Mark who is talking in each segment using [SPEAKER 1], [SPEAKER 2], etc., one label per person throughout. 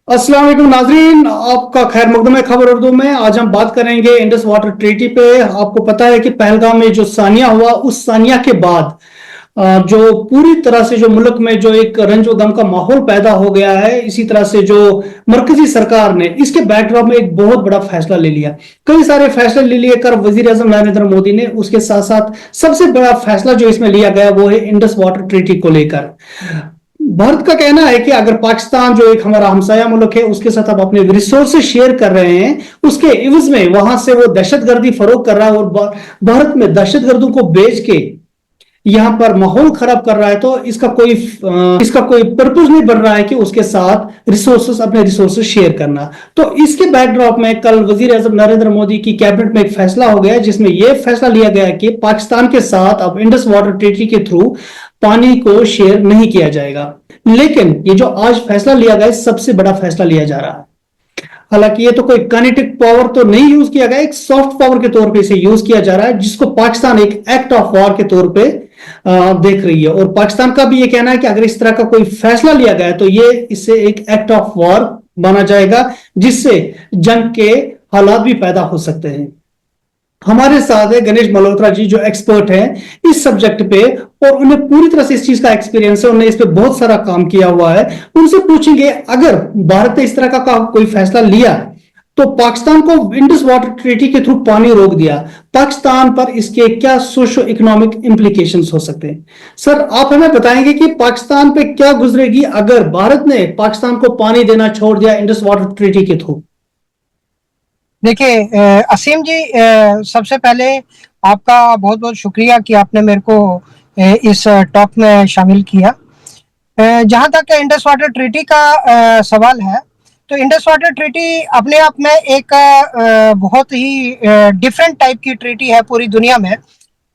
[SPEAKER 1] अस्सलाम वालेकुम नाजरीन, आपका खैर मकदम है खबर उर्दू में। आज हम बात करेंगे इंडस वाटर ट्रीटी पे। आपको पता है कि पहलगाम में जो सानिया हुआ, उस सानिया के बाद जो पूरी तरह से जो मुल्क में जो एक रंजो गम का माहौल पैदा हो गया है, इसी तरह से जो मरकजी सरकार ने इसके बैकड्रॉप में एक बहुत बड़ा फैसला ले लिया। कई सारे फैसले ले लिए कर वजीर आजम नरेंद्र मोदी ने, उसके साथ साथ सबसे बड़ा फैसला जो इसमें लिया गया वो है इंडस वाटर ट्रीटी को लेकर। भारत का कहना है कि अगर पाकिस्तान जो एक हमारा हमसाया मुल्क है, उसके साथ अब अपने रिसोर्सेज शेयर कर रहे हैं, उसके इवज में वहां से वो दहशतगर्दी फरोग कर रहा है और भारत में दहशतगर्दों को बेच के यहां पर माहौल खराब कर रहा है, तो इसका कोई पर्पज नहीं बन रहा है कि उसके साथ अपने रिसोर्सेज शेयर करना। तो इसके बैकड्रॉप में कल वजीर आजम नरेंद्र मोदी की कैबिनेट में एक फैसला हो गया, जिसमें यह फैसला लिया गया कि पाकिस्तान के साथ अब इंडस वाटर ट्रीटी के थ्रू पानी को शेयर नहीं किया जाएगा। लेकिन ये जो आज फैसला लिया गया, सबसे बड़ा फैसला लिया जा रहा है। हालांकि ये तो कोई काइनेटिक पावर तो नहीं यूज किया गया, एक सॉफ्ट पावर के तौर पे इसे यूज किया जा रहा है, जिसको पाकिस्तान एक एक्ट ऑफ वॉर के तौर पे देख रही है। और पाकिस्तान का भी ये कहना है कि अगर इस तरह का कोई फैसला लिया गया तो ये इससे एक एक्ट ऑफ वॉर माना जाएगा, जिससे जंग के हालात भी पैदा हो सकते हैं। हमारे साथ है गणेश मल्होत्रा जी, जो एक्सपर्ट हैं इस सब्जेक्ट पे, और उन्हें पूरी तरह से इस चीज का एक्सपीरियंस है, उन्होंने इस पे बहुत सारा काम किया हुआ है। उनसे पूछेंगे, अगर भारत ने इस तरह का कोई फैसला लिया तो पाकिस्तान को इंडस वाटर ट्रीटी के थ्रू पानी रोक दिया, पाकिस्तान पर इसके क्या सोशो इकोनॉमिक इंप्लीकेशंस हो सकते हैं? सर, आप हमें बताएंगे कि पाकिस्तान पे क्या गुजरेगी अगर भारत ने पाकिस्तान को पानी देना छोड़ दिया इंडस वाटर ट्रीटी के थ्रू?
[SPEAKER 2] देखिए असीम जी, सबसे पहले आपका बहुत बहुत शुक्रिया कि आपने मेरे को इस टॉक में शामिल किया। जहाँ तक इंडस वाटर ट्रीटी का सवाल है, तो इंडस वाटर ट्रीटी अपने आप में एक बहुत ही डिफरेंट टाइप की ट्रीटी है पूरी दुनिया में।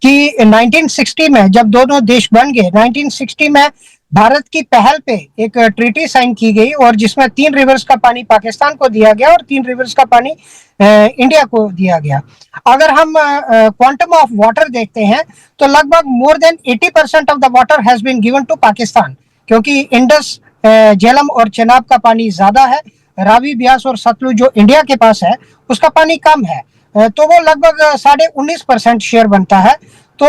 [SPEAKER 2] कि 1960 में जब दोनों देश बन गए, 1960 में भारत की पहल पे एक ट्रीटी साइन की गई, और जिसमें 3 रिवर्स का पानी पाकिस्तान को दिया गया और 3 रिवर्स का पानी इंडिया को दिया गया। अगर हम क्वांटम ऑफ वाटर देखते हैं तो लगभग more than 80% of the water has been given to Pakistan, क्योंकि इंडस, झेलम और चेनाब का पानी ज्यादा है, रावी, ब्यास और सतलुज जो इंडिया के पास है उसका पानी कम है। तो वो लगभग 19.5% शेयर बनता है। तो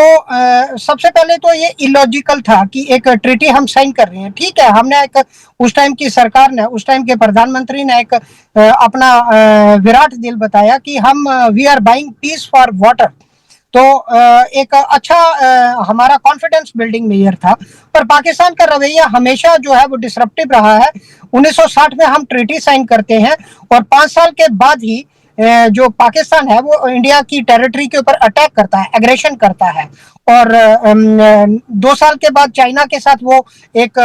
[SPEAKER 2] सबसे पहले तो ये इलॉजिकल था कि एक ट्रीटी हम साइन कर रहे हैं। ठीक है, हमने एक उस टाइम की सरकार ने, उस टाइम के प्रधानमंत्री ने एक अपना विराट दिल बताया कि हम we are buying peace for water. तो एक अच्छा हमारा कॉन्फिडेंस बिल्डिंग मेजर था। पर पाकिस्तान का रवैया हमेशा जो है वो डिसरप्टिव रहा है। 1960 में हम ट्रीटी साइन करते हैं और 5 साल के बाद ही जो पाकिस्तान है वो इंडिया की टेरिटरी के ऊपर अटैक करता है, एग्रेशन करता है। और 2 साल के बाद चाइना के साथ वो एक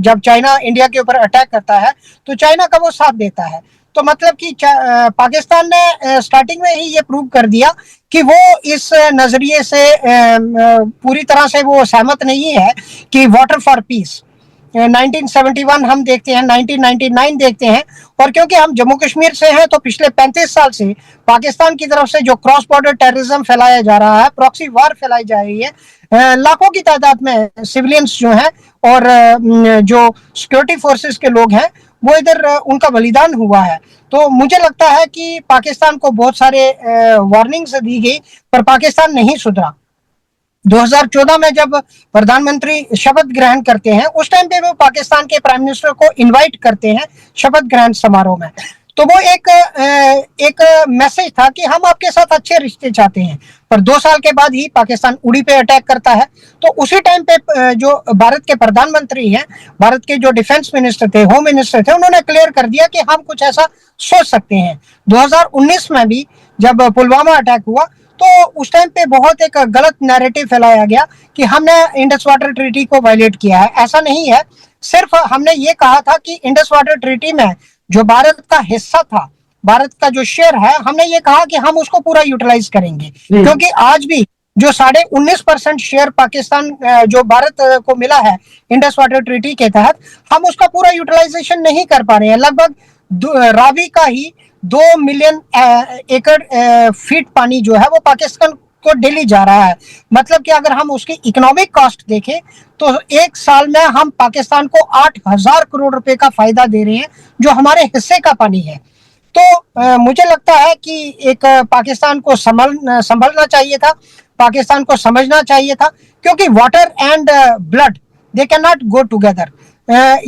[SPEAKER 2] जब चाइना इंडिया के ऊपर अटैक करता है तो चाइना का वो साथ देता है। तो मतलब कि पाकिस्तान ने स्टार्टिंग में ही ये प्रूव कर दिया कि वो इस नजरिए से पूरी तरह से वो सहमत नहीं है कि वाटर फॉर पीस। 1971 हम देखते हैं, 1999 देखते हैं, और क्योंकि हम जम्मू कश्मीर से हैं तो पिछले 35 साल से पाकिस्तान की तरफ से जो क्रॉस बॉर्डर टेररिज्म फैलाया जा रहा है, प्रॉक्सी वार फैलाई जा रही है, लाखों की तादाद में सिविलियंस जो हैं और जो सिक्योरिटी फोर्सेस के लोग हैं वो इधर उनका बलिदान हुआ है। तो मुझे लगता है कि पाकिस्तान को बहुत सारे वार्निंग्स दी गई, पर पाकिस्तान नहीं सुधरा। 2014 में जब प्रधानमंत्री शपथ ग्रहण करते हैं, उस टाइम पे वो पाकिस्तान के प्राइम मिनिस्टर को इनवाइट करते हैं शपथ ग्रहण समारोह में। तो वो एक मैसेज था कि हम आपके साथ अच्छे रिश्ते चाहते हैं। पर 2 साल के बाद ही पाकिस्तान उड़ी पे अटैक करता है। तो उसी टाइम पे जो भारत के प्रधानमंत्री हैं, भारत के जो डिफेंस मिनिस्टर थे, होम मिनिस्टर थे, उन्होंने क्लियर कर दिया कि हम कुछ ऐसा सोच सकते हैं। 2019 में भी जब पुलवामा अटैक हुआ तो उस टाइम पे बहुत एक गलत नैरेटिव फैलाया गया कि हमने इंडस वाटर ट्रीटी को वायलेट किया है। ऐसा नहीं है, सिर्फ हमने ये कहा था कि इंडस वाटर ट्रीटी में जो भारत का हिस्सा था, भारत का जो शेयर है, हमने ये कहा कि हम उसको पूरा यूटिलाइज करेंगे। क्योंकि आज भी जो 19.5% शेयर पाकिस्तान जो भारत को मिला है इंडस वाटर ट्रीटी के तहत, हम उसका पूरा यूटिलाइजेशन नहीं कर पा रहे हैं। लगभग रावी का ही 2 मिलियन एकड़ फीट पानी जो है वो पाकिस्तान को डेली जा रहा है। मतलब कि अगर हम उसकी इकोनॉमिक कॉस्ट देखें तो एक साल में हम पाकिस्तान को 8,000 करोड़ रुपए का फायदा दे रहे हैं, जो हमारे हिस्से का पानी है। तो मुझे लगता है कि एक पाकिस्तान को संभलना चाहिए था, पाकिस्तान को समझना चाहिए था, क्योंकि water and blood they can not go together.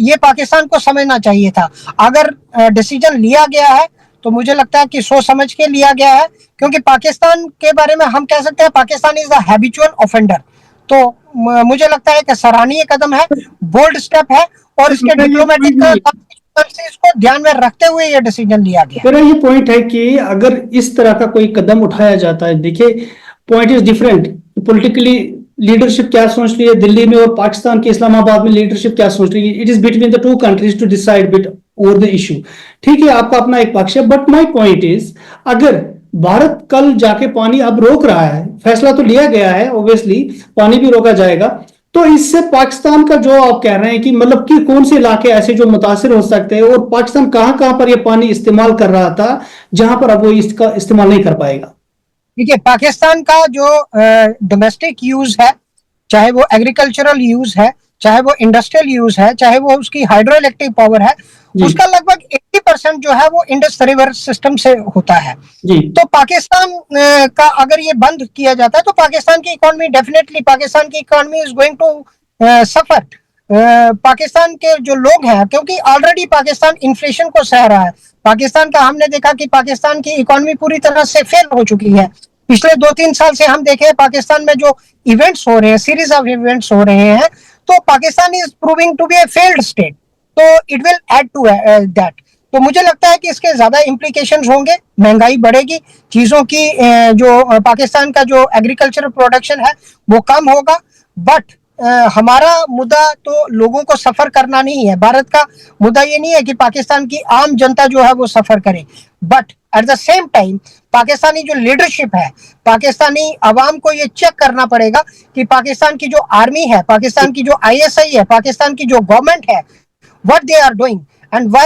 [SPEAKER 2] ये पाकिस्तान को समझना चाहिए था। अगर डिसीजन लिया गया है तो मुझे लगता है कि सोच समझ के लिया गया है, क्योंकि पाकिस्तान के बारे में हम कह सकते हैं Pakistan is the habitual offender. तो मुझे लगता है कि सराहनीय कदम है, बोल्ड स्टेप है, और इसके डिप्लोमेटिक को ध्यान में रखते हुए ये डिसीजन लिया गया।
[SPEAKER 1] मेरा ये पॉइंट है कि अगर इस तरह का कोई कदम उठाया जाता है, देखिए point is different. Politically leadership क्या सोच रही है दिल्ली में, और पाकिस्तान के इस्लामाबाद में लीडरशिप क्या सोच रही है। It is between the two countries to decide bit over the issue. ठीक है, आपका अपना एक पक्ष है, बट माय पॉइंट इज अगर भारत कल जाके पानी अब रोक रहा है, फैसला तो लिया गया है, ऑब्वियसली पानी भी रोका जाएगा, तो इससे पाकिस्तान का जो आप कह रहे हैं कि मतलब कि कौन से इलाके ऐसे जो मुतासिर हो सकते हैं, और पाकिस्तान कहां कहां पर यह पानी इस्तेमाल कर रहा था जहां पर अब वो इसका इस्तेमाल नहीं कर पाएगा।
[SPEAKER 2] देखिए, पाकिस्तान का जो डोमेस्टिक यूज है, चाहे वो एग्रीकल्चरल यूज है, चाहे वो इंडस्ट्रियल यूज है, चाहे वो उसकी हाइड्रो इलेक्ट्रिक पावर है, उसका लगभग 80% जो है वो इंडस रिवर सिस्टम से होता है। तो पाकिस्तान का अगर ये बंद किया जाता है तो पाकिस्तान की इकोनॉमी डेफिनेटली, पाकिस्तान की economy is going to suffer. Pakistan के जो लोग हैं, क्योंकि ऑलरेडी पाकिस्तान इन्फ्लेशन को सह रहा है, पाकिस्तान का हमने देखा कि पाकिस्तान की इकोनॉमी पूरी तरह से फेल हो चुकी है। पिछले 2-3 साल से हम देखें पाकिस्तान में जो इवेंट्स हो रहे हैं, सीरीज ऑफ इवेंट्स हो रहे हैं, तो Pakistan is proving to be a failed state. तो it will add to that. तो मुझे लगता है कि इसके ज्यादा इम्प्लीकेशंस होंगे, महंगाई बढ़ेगी, चीजों की जो पाकिस्तान का जो एग्रीकल्चरल प्रोडक्शन है वो कम होगा। बट हमारा मुद्दा तो लोगों को सफर करना नहीं है। भारत का मुद्दा ये नहीं है कि पाकिस्तान की आम जनता जो है वो सफर करे, but at the same time Pakistani जो लीडरशिप है, पाकिस्तानी अवाम को ये चेक करना पड़ेगा कि पाकिस्तान की जो आर्मी है, पाकिस्तान की जो ISI है, पाकिस्तान की जो गवर्नमेंट है, what they are doing and why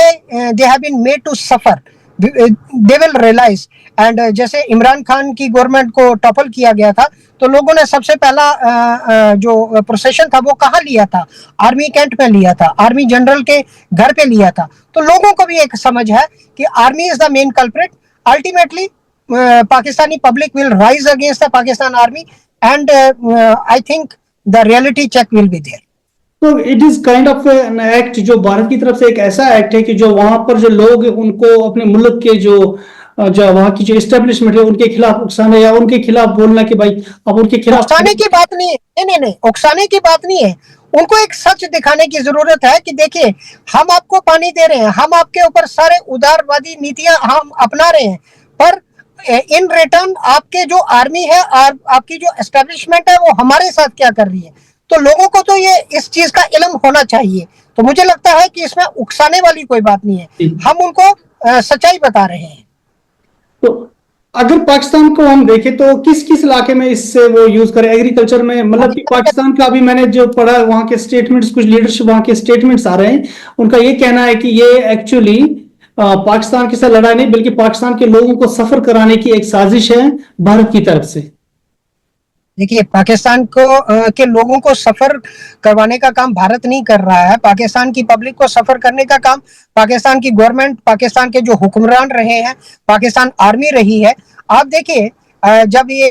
[SPEAKER 2] they have been made to suffer, they will realize। and जैसे इमरान खान की गवर्नमेंट को टॉपल किया गया था, तो लोगों ने सबसे पहला जो प्रोसेशन था वो कहाँ लिया था? आर्मी कैंट में लिया था, आर्मी जनरल के घर पे लिया था। तो लोगों को भी एक समझ है कि army is the main culprit. Ultimately Pakistani public will rise against the Pakistan army, and I think the reality check will be there.
[SPEAKER 1] तो it is kind of an act, जो भारत की तरफ से एक ऐसा एक्ट है कि जो वहां पर जो लोग उनको अपने मुल्क के जो वहां की जो एस्टेब्लिशमेंट है उनके खिलाफ उकसाना या उनके खिलाफ बोलना कि भाई अब उनके खिलाफ।
[SPEAKER 2] उकसाने की बात नहीं है, नहीं, उकसाने की बात नहीं है। उनको एक सच दिखाने की जरूरत है कि देखिए, हम आपको पानी दे रहे हैं, हम आपके ऊपर सारे उदारवादी नीतियां हम अपना रहे हैं, पर इन रिटर्न आपके जो आर्मी है, आपकी जो एस्टेब्लिशमेंट है, वो हमारे साथ क्या कर रही है। तो लोगों को तो ये इस चीज का इल्म होना चाहिए। तो मुझे लगता है कि इसमें उकसाने वाली कोई बात नहीं है, हम उनको सच्चाई बता रहे हैं।
[SPEAKER 1] तो अगर पाकिस्तान को हम देखें तो किस किस इलाके में इससे वो यूज करें एग्रीकल्चर में, मतलब कि पाकिस्तान का अभी मैंने जो पढ़ा वहां के स्टेटमेंट्स, कुछ लीडरशिप वहां के स्टेटमेंट्स आ रहे हैं, उनका ये कहना है कि ये एक्चुअली पाकिस्तान के साथ लड़ाई नहीं बल्कि पाकिस्तान के लोगों को सफर कराने की एक साजिश है भारत की तरफ से।
[SPEAKER 2] देखिए, पाकिस्तान को के लोगों को सफर करवाने का काम भारत नहीं कर रहा है। पाकिस्तान की पब्लिक को सफर करने का काम पाकिस्तान की गवर्नमेंट, पाकिस्तान के जो हुक्मरान रहे हैं, पाकिस्तान आर्मी रही है। आप देखिए, जब ये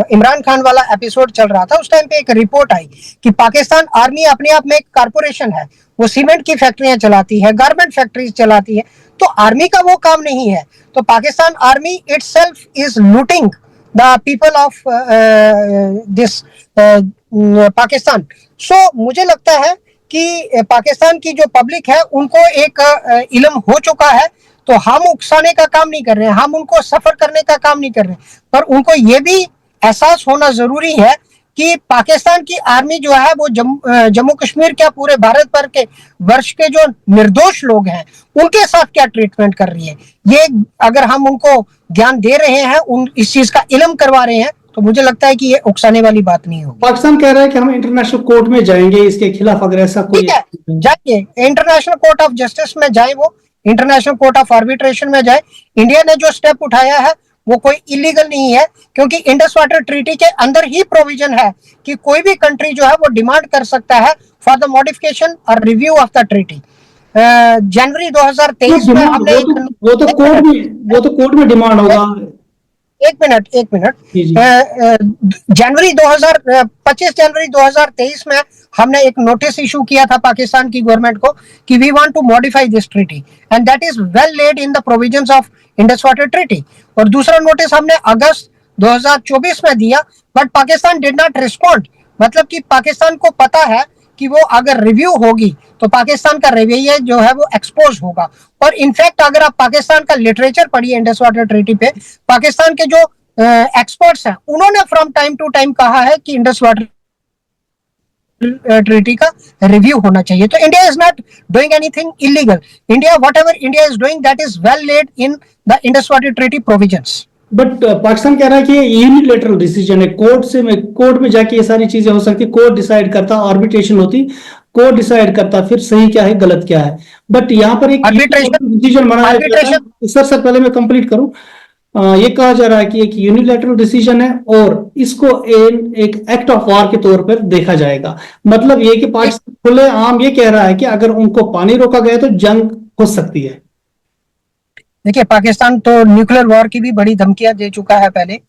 [SPEAKER 2] इमरान खान वाला एपिसोड चल रहा था, उस टाइम पे एक रिपोर्ट आई कि पाकिस्तान आर्मी अपने आप में एक कारपोरेशन है, वो सीमेंट की फैक्ट्रियां चलाती है, गारमेंट फैक्ट्रीज चलाती है। तो आर्मी का वो काम नहीं है। तो Pakistan army itself is looting the people of this Pakistan। So मुझे लगता है कि पाकिस्तान की जो पब्लिक है उनको एक इल्म हो चुका है। तो हम उकसाने का काम नहीं कर रहे हैं, हम उनको सफर करने का काम नहीं कर रहे हैं, पर उनको ये भी एहसास होना जरूरी है कि पाकिस्तान की आर्मी जो है वो जम्मू कश्मीर क्या पूरे भारत भर के वर्ष के जो निर्दोष लोग हैं उनके साथ क्या ट्रीटमेंट कर रही है। ये अगर हम उनको ज्ञान दे रहे हैं, उन इस चीज का इल्म करवा रहे हैं, तो मुझे लगता है कि ये उकसाने वाली बात नहीं होगी।
[SPEAKER 1] पाकिस्तान कह रहा है कि हम इंटरनेशनल कोर्ट में जाएंगे इसके खिलाफ, अगर ऐसा कोई
[SPEAKER 2] जाइए, इंटरनेशनल कोर्ट ऑफ जस्टिस में जाए, वो इंटरनेशनल कोर्ट ऑफ आर्बिट्रेशन में जाए। इंडिया ने जो स्टेप उठाया है वो कोई इलीगल नहीं है, क्योंकि इंडस वाटर ट्रीटी के अंदर ही प्रोविजन है कि कोई भी कंट्री जो है वो डिमांड कर सकता है फॉर द मॉडिफिकेशन और रिव्यू ऑफ द ट्रीटी। जनवरी 2023 में हमने
[SPEAKER 1] वो तो कोर्ट में डिमांड होगा।
[SPEAKER 2] एक मिनट
[SPEAKER 1] जी जी।
[SPEAKER 2] जनवरी 25 जनवरी 2023 में हमने एक नोटिस इशू किया था पाकिस्तान की गवर्नमेंट को कि we want to modify this treaty and that is well laid in the provisions of Indus water treaty. और दूसरा नोटिस हमने अगस्त 2024 में दिया, but Pakistan did not respond. मतलब कि पाकिस्तान को पता है कि वो अगर रिव्यू होगी तो पाकिस्तान का रवैया जो है वो एक्सपोज होगा। और इनफैक्ट अगर आप पाकिस्तान का लिटरेचर पढ़िए इंडस वाटर ट्रीटी पे, पाकिस्तान के जो एक्सपर्ट्स हैं उन्होंने फ्रॉम टाइम टू टाइम कहा है कि इंडस वाटर ट्रीटी का रिव्यू होना चाहिए। तो India is not doing anything illegal. India what ever India is doing that is well laid in the Indus water treaty provisions.
[SPEAKER 1] But Pakistan कह रहा है कि ये यूनिलेटरल डिसीजन है, कोर्ट में जाके ये सारी चीजें हो सकती, कोर्ट डिसाइड करता, आर्बिट्रेशन होती, कोर्ट डिसाइड करता फिर सही क्या है गलत क्या है। बट यहाँ पर एक डिसीजन बनाया गया है। सर पहले मैं कंप्लीट करूं। ये कहा जा रहा है कि एक यूनिलैटरल डिसीजन है और इसको एक एक्ट ऑफ वॉर के तौर पर देखा जाएगा। मतलब ये कि पाकिस्तान खुले आम ये कह रहा है कि अगर उनको पानी रोका गया तो जंग हो सकती है।
[SPEAKER 2] देखिए, पाकिस्तान तो न्यूक्लियर वॉर की भी बड़ी धमकियां दे चुका है पहले।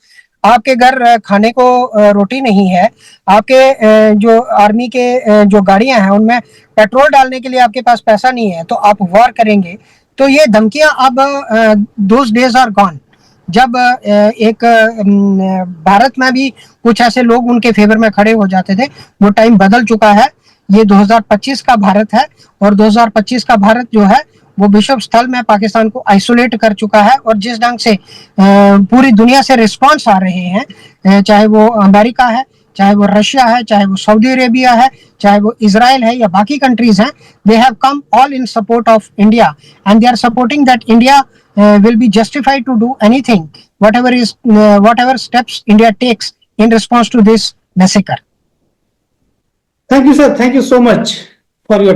[SPEAKER 2] आपके घर खाने को रोटी नहीं है, आपके जो आर्मी के जो गाड़ियां हैं उनमें पेट्रोल डालने के लिए आपके पास पैसा नहीं है, तो आप वॉर करेंगे। तो ये धमकियां अब दोज डेज आर गॉन। जब एक भारत में भी कुछ ऐसे लोग उनके फेवर में खड़े हो जाते थे, वो टाइम बदल चुका है। ये 2025 का भारत है और 2025 का भारत जो है वो विश्व स्थल में पाकिस्तान को आइसोलेट कर चुका है। और जिस ढंग से पूरी दुनिया से रिस्पांस आ रहे हैं, चाहे वो अमेरिका है, चाहे वो रशिया है, चाहे वो सऊदी अरेबिया है, चाहे वो इजराइल है या बाकी कंट्रीज हैं, they have come all in support of India and they are supporting that India will be justified to do anything, whatever steps India takes in response to this massacre.
[SPEAKER 1] Thank you, sir. Thank you so much for your